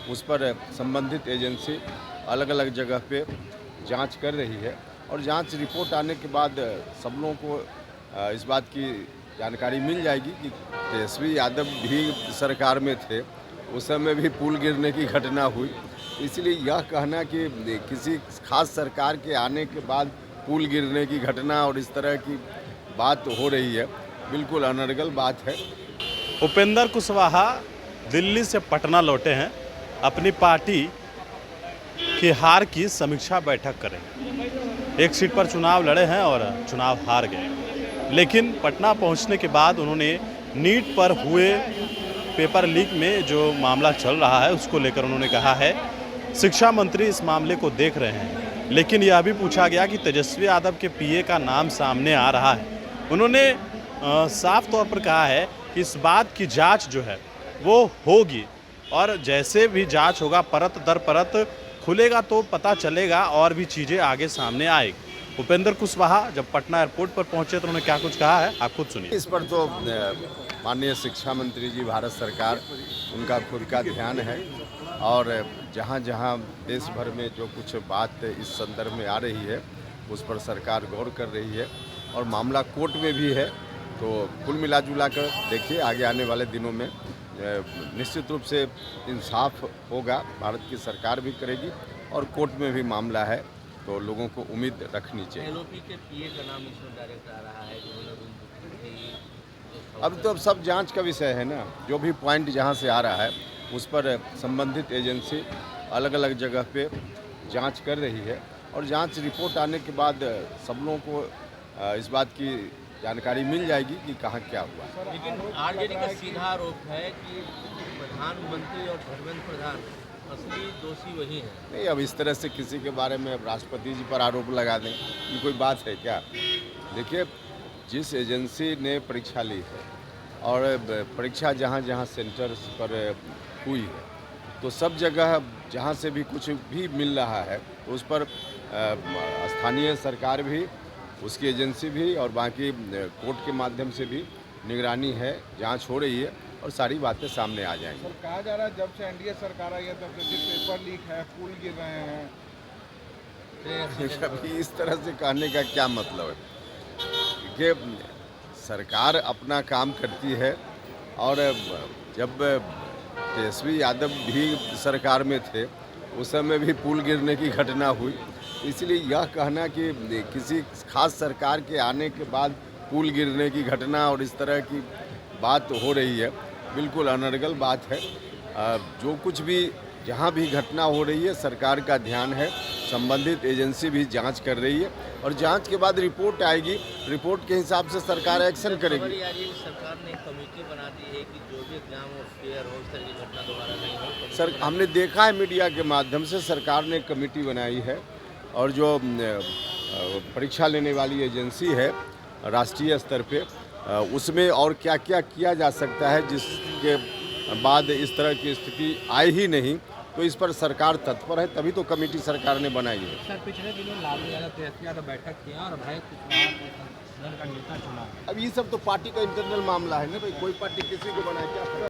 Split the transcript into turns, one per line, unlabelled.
उस पर संबंधित एजेंसी अलग अलग जगह पे जांच कर रही है और जांच रिपोर्ट आने के बाद सब लोगों को इस बात की जानकारी मिल जाएगी कि तेजस्वी यादव भी सरकार में थे, उस समय भी पुल गिरने की घटना हुई। इसलिए यह कहना कि किसी खास सरकार के आने के बाद पुल गिरने की घटना और इस तरह की बात हो रही है, बिल्कुल अनर्गल बात है।
उपेंद्र कुशवाहा दिल्ली से पटना लौटे हैं, अपनी पार्टी की हार की समीक्षा बैठक करेंगे। एक सीट पर चुनाव लड़े हैं और चुनाव हार गए, लेकिन पटना पहुंचने के बाद उन्होंने नीट पर हुए पेपर लीक में जो मामला चल रहा है उसको लेकर उन्होंने कहा है शिक्षा मंत्री इस मामले को देख रहे हैं, लेकिन यह भी पूछा गया कि तेजस्वी यादव के पीए का नाम सामने आ रहा है। उन्होंने साफ तौर पर कहा है कि इस बात की जांच जो है वो होगी और जैसे भी जांच होगा परत दर परत खुलेगा तो पता चलेगा और भी चीज़ें आगे सामने आएगी। उपेंद्र कुशवाहा जब पटना एयरपोर्ट पर पहुंचे तो उन्होंने क्या कुछ कहा है, आप खुद सुनिए।
इस पर तो माननीय शिक्षा मंत्री जी, भारत सरकार, उनका खुद का ध्यान है और जहाँ जहाँ देश भर में जो कुछ बात इस संदर्भ में आ रही है उस पर सरकार गौर कर रही है और मामला कोर्ट में भी है। तो कुल मिला जुला कर देखिए आगे आने वाले दिनों में निश्चित रूप से इंसाफ होगा, भारत की सरकार भी करेगी और कोर्ट में भी मामला है तो लोगों को उम्मीद रखनी चाहिए।
एलओपी के पीए का नाम इसमें डायरेक्ट आ रहा है,
अब तो सब जांच का विषय है ना, जो भी पॉइंट जहां से आ रहा है उस पर संबंधित एजेंसी अलग अलग जगह पे जांच कर रही है और जांच रिपोर्ट आने के बाद सब लोगों को इस बात की जानकारी मिल जाएगी कि कहाँ क्या हुआ।
लेकिन आरजेडी का सीधा आरोप है कि प्रधानमंत्री और धर्मेंद्र प्रधान असली दोषी वही हैं।
नहीं, अब इस तरह से किसी के बारे में अब राष्ट्रपति जी पर आरोप लगा दें, ये कोई बात है क्या? देखिए, जिस एजेंसी ने परीक्षा ली है और परीक्षा जहाँ जहाँ सेंटर्स पर हुई है तो सब जगह जहाँ से भी कुछ भी मिल रहा है तो उस पर स्थानीय सरकार भी, उसकी एजेंसी भी और बाकी कोर्ट के माध्यम से भी निगरानी है, जांच हो रही है और सारी बातें सामने आ जाएंगी।
सर, कहा जा रहा है जब से एनडीए सरकार आई है तब से पेपर लीक है, पुल गिर रहे हैं।
अभी इस तरह से कहने का क्या मतलब है कि सरकार अपना काम करती है और जब तेजस्वी यादव भी सरकार में थे उस समय भी पुल गिरने की घटना हुई। इसलिए यह कहना कि किसी खास सरकार के आने के बाद पुल गिरने की घटना और इस तरह की बात हो रही है, बिल्कुल अनर्गल बात है। जो कुछ भी जहाँ भी घटना हो रही है सरकार का ध्यान है, संबंधित एजेंसी भी जांच कर रही है और जांच के बाद रिपोर्ट आएगी, रिपोर्ट के हिसाब से सरकार एक्शन करेगी।
सरकार ने कमेटी बना दी है कि जो भी एग्जाम हो फेयर हो, इस तरह की घटना दोबारा नहीं हो।
सर, हमने देखा है मीडिया के माध्यम से सरकार ने कमेटी बनाई है और जो परीक्षा लेने वाली एजेंसी है राष्ट्रीय स्तर पे, उसमें और क्या क्या किया जा सकता है जिसके बाद इस तरह की स्थिति आई ही नहीं, तो इस पर सरकार तत्पर है, तभी तो कमेटी सरकार ने बनाई है।
सर, पिछले दिनों लालू यादव तेजस्वी यादव बैठक किया और भाई कुशवाहा दल का नेता चुना।
अब ये सब तो पार्टी का इंटरनल मामला है ना भाई, कोई पार्टी किसी को बनाए क्या।